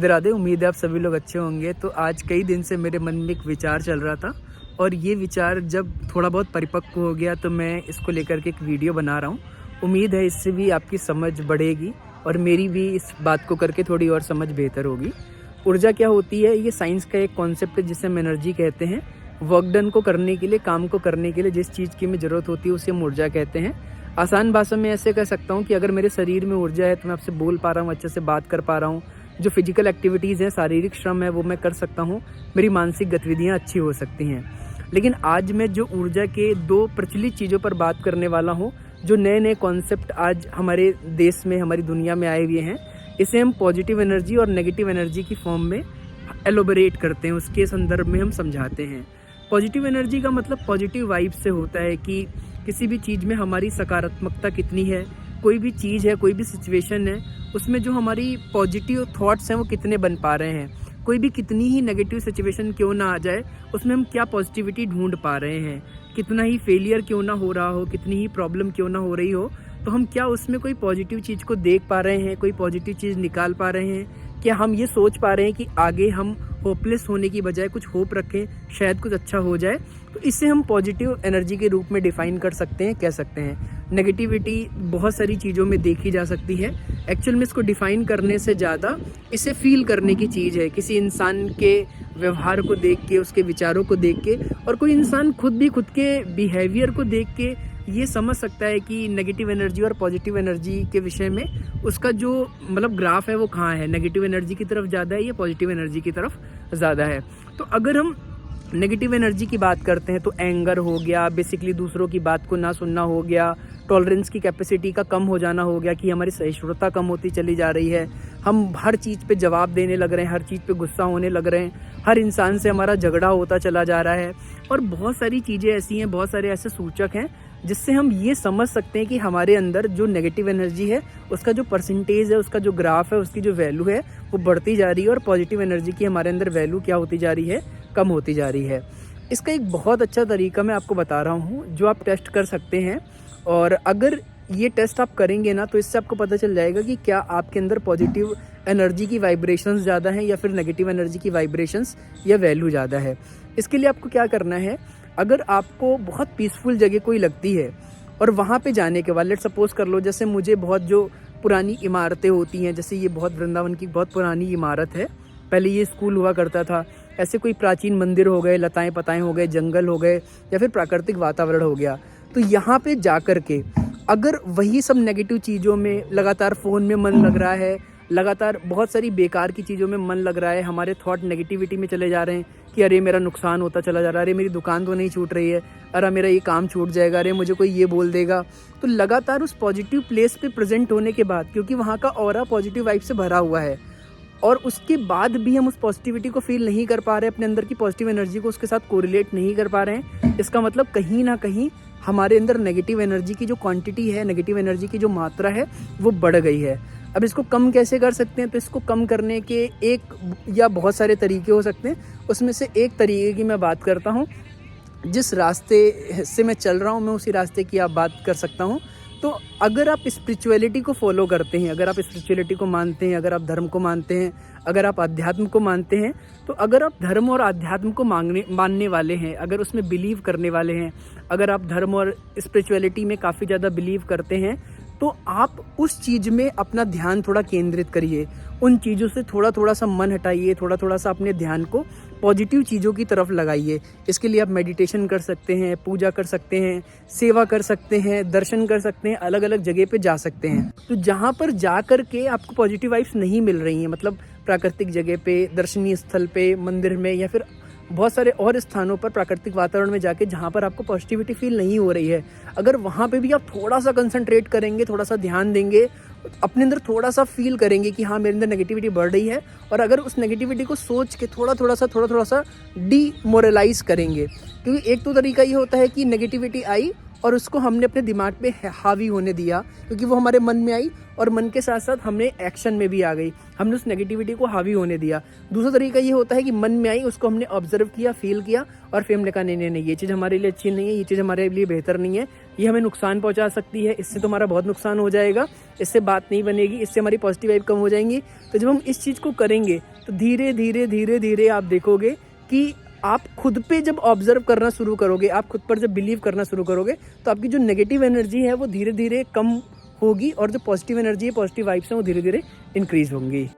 राधे राधे। उम्मीद है आप सभी लोग अच्छे होंगे। तो आज कई दिन से मेरे मन में एक विचार चल रहा था और ये विचार जब थोड़ा बहुत परिपक्व हो गया तो मैं इसको लेकर के एक वीडियो बना रहा हूँ। उम्मीद है इससे भी आपकी समझ बढ़ेगी और मेरी भी इस बात को करके थोड़ी और समझ बेहतर होगी। ऊर्जा क्या होती है? ये साइंस का एक कॉन्सेप्ट है जिसे हम एनर्जी कहते हैं। वर्क डन को करने के लिए, काम को करने के लिए जिस चीज़ की हमें ज़रूरत होती है उसे हम ऊर्जा कहते हैं। आसान भाषा में ऐसे कह सकता हूँ कि अगर मेरे शरीर में ऊर्जा है तो मैं आपसे बोल पा रहा हूँ, अच्छे से बात कर पा रहा हूँ, जो फिजिकल एक्टिविटीज़ हैं, शारीरिक श्रम है वो मैं कर सकता हूँ, मेरी मानसिक गतिविधियाँ अच्छी हो सकती हैं। लेकिन आज मैं जो ऊर्जा के दो प्रचलित चीज़ों पर बात करने वाला हूँ, जो नए नए कॉन्सेप्ट आज हमारे देश में, हमारी दुनिया में आए हुए हैं, इसे हम पॉजिटिव एनर्जी और नेगेटिव एनर्जी की फॉर्म में एलोबरेट करते हैं, उसके संदर्भ में हम समझाते हैं। पॉजिटिव एनर्जी का मतलब पॉजिटिव वाइब से होता है कि किसी भी चीज़ में हमारी सकारात्मकता कितनी है, कोई भी चीज़ है, कोई भी सिचुएशन है, उसमें जो हमारी पॉजिटिव थॉट्स हैं वो कितने बन पा रहे हैं। कोई भी कितनी ही नेगेटिव सिचुएशन क्यों ना आ जाए, उसमें हम क्या पॉजिटिविटी ढूंढ पा रहे हैं। कितना ही फेलियर क्यों ना हो रहा हो, कितनी ही प्रॉब्लम क्यों ना हो रही हो, तो हम क्या उसमें कोई पॉजिटिव चीज़ को देख पा रहे हैं, कोई पॉजिटिव चीज़ निकाल पा रहे हैं। क्या हम ये सोच पा रहे हैं कि आगे हम होपलेस होने की बजाय कुछ होप रखें, शायद कुछ अच्छा हो जाए। तो इससे हम पॉजिटिव एनर्जी के रूप में डिफाइन कर सकते हैं, कह सकते हैं। नेगेटिविटी बहुत सारी चीज़ों में देखी जा सकती है। एक्चुअल में इसको डिफाइन करने से ज़्यादा इसे फील करने की चीज़ है। किसी इंसान के व्यवहार को देख के, उसके विचारों को देख के, और कोई इंसान खुद भी खुद के बिहेवियर को देख के ये समझ सकता है कि नेगेटिव एनर्जी और पॉजिटिव एनर्जी के विषय में उसका जो मतलब ग्राफ है वो कहाँ है, नेगेटिव एनर्जी की तरफ ज़्यादा है या पॉजिटिव एनर्जी की तरफ ज़्यादा है। तो अगर हम नेगेटिव एनर्जी की बात करते हैं तो एंगर हो गया, बेसिकली दूसरों की बात को ना सुनना हो गया, टॉलरेंस की कैपेसिटी का कम हो जाना हो गया कि हमारी सहिष्णुता कम होती चली जा रही है, हम हर चीज़ पे जवाब देने लग रहे हैं, हर चीज़ पे गुस्सा होने लग रहे हैं, हर इंसान से हमारा झगड़ा होता चला जा रहा है। और बहुत सारी चीज़ें ऐसी हैं, बहुत सारे ऐसे सूचक हैं जिससे हम ये समझ सकते हैं कि हमारे अंदर जो नेगेटिव एनर्जी है उसका जो परसेंटेज है, उसका जो ग्राफ है, उसकी जो वैल्यू है वो बढ़ती जा रही है, और पॉजिटिव एनर्जी की हमारे अंदर वैल्यू क्या होती जा रही है, कम होती जा रही है। इसका एक बहुत अच्छा तरीका मैं आपको बता रहा हूँ जो आप टेस्ट कर सकते हैं। और अगर ये टेस्ट आप करेंगे ना तो इससे आपको पता चल जाएगा कि क्या आपके अंदर पॉजिटिव एनर्जी की वाइब्रेशंस ज़्यादा हैं या फिर नेगेटिव एनर्जी की वाइब्रेशंस या वैल्यू ज़्यादा है। इसके लिए आपको क्या करना है, अगर आपको बहुत पीसफुल जगह कोई लगती है और वहाँ पे जाने के बाद, लेट सपोज कर लो जैसे मुझे बहुत जो पुरानी इमारतें होती हैं, जैसे ये बहुत वृंदावन की बहुत पुरानी इमारत है, पहले ये स्कूल हुआ करता था, ऐसे कोई प्राचीन मंदिर हो गए, लताएं पताएं हो गए, जंगल हो गए, या फिर प्राकृतिक वातावरण हो गया, तो यहाँ पे जा कर के अगर वही सब नेगेटिव चीज़ों में, लगातार फ़ोन में मन लग रहा है, लगातार बहुत सारी बेकार की चीज़ों में मन लग रहा है, हमारे थॉट नेगेटिविटी में चले जा रहे हैं कि अरे मेरा नुकसान होता चला जा रहा है, अरे मेरी दुकान तो नहीं छूट रही है, अरे मेरा ये काम छूट जाएगा, अरे मुझे कोई ये बोल देगा, तो लगातार उस पॉजिटिव प्लेस पे प्रेजेंट होने के बाद, क्योंकि वहाँ का ऑरा पॉजिटिव वाइब से भरा हुआ है, और उसके बाद भी हम उस पॉजिटिविटी को फील नहीं कर पा रहे, अपने अंदर की पॉजिटिव एनर्जी को उसके साथ कोरिलेट नहीं कर पा रहे हैं, इसका मतलब कहीं ना कहीं हमारे अंदर नेगेटिव एनर्जी की जो क्वांटिटी है, नेगेटिव एनर्जी की जो मात्रा है वो बढ़ गई है। अब इसको कम कैसे कर सकते हैं? तो इसको कम करने के एक या बहुत सारे तरीके हो सकते हैं, उसमें से एक तरीके की मैं बात करता हूँ। जिस रास्ते से मैं चल रहा हूँ, मैं उसी रास्ते की आप बात कर सकता हूँ। तो अगर आप स्पिरिचुअलिटी को फॉलो करते हैं, अगर आप स्पिरिचुअलिटी को मानते हैं, अगर आप धर्म को मानते हैं, अगर आप अध्यात्म को मानते हैं, तो अगर आप धर्म और अध्यात्म को मानने वाले हैं, अगर उसमें बिलीव करने वाले हैं, अगर आप धर्म और स्पिरिचुअलिटी में काफ़ी ज़्यादा बिलीव करते हैं, तो आप उस चीज़ में अपना ध्यान थोड़ा केंद्रित करिए, उन चीज़ों से थोड़ा थोड़ा सा मन हटाइए, थोड़ा थोड़ा सा अपने ध्यान को पॉजिटिव चीज़ों की तरफ लगाइए। इसके लिए आप मेडिटेशन कर सकते हैं, पूजा कर सकते हैं, सेवा कर सकते हैं, दर्शन कर सकते हैं, अलग अलग जगह पे जा सकते हैं। तो जहाँ पर जा कर के आपको पॉजिटिव वाइब्स नहीं मिल रही हैं, मतलब प्राकृतिक जगह पे, दर्शनीय स्थल पे, मंदिर में, या फिर बहुत सारे और स्थानों पर प्राकृतिक वातावरण में जाके जहाँ पर आपको पॉजिटिविटी फील नहीं हो रही है, अगर वहाँ पे भी आप थोड़ा सा कंसंट्रेट करेंगे, थोड़ा सा ध्यान देंगे, अपने अंदर थोड़ा सा फील करेंगे कि हाँ मेरे अंदर नेगेटिविटी बढ़ रही है, और अगर उस नेगेटिविटी को सोच के थोड़ा थोड़ा सा डीमोरलाइज करेंगे, क्योंकि एक तो तरीका ये होता है कि नेगेटिविटी आई और उसको हमने अपने दिमाग पे हावी होने दिया, क्योंकि वो हमारे मन में आई और मन के साथ साथ हमने एक्शन में भी आ गई, हमने उस नेगेटिविटी को हावी होने दिया। दूसरा तरीका ये होता है कि मन में आई, उसको हमने ऑब्जर्व किया, फील किया, और फिर हमने कहा नहीं नहीं नहीं, ये चीज़ हमारे लिए अच्छी नहीं है, ये चीज़ हमारे लिए बेहतर नहीं है, ये हमें नुकसान पहुंचा सकती है, इससे तो हमारा बहुत नुकसान हो जाएगा, इससे बात नहीं बनेगी, इससे हमारी पॉजिटिव वाइब कम हो जाएंगी। तो जब हम इस चीज़ को करेंगे तो धीरे धीरे धीरे धीरे आप देखोगे कि आप खुद पे जब ऑब्जर्व करना शुरू करोगे, आप खुद पर जब बिलीव करना शुरू करोगे, तो आपकी जो नेगेटिव एनर्जी है वो धीरे धीरे कम होगी और जो पॉजिटिव एनर्जी है, पॉजिटिव वाइब्स हैं, वो धीरे धीरे इंक्रीज होंगी।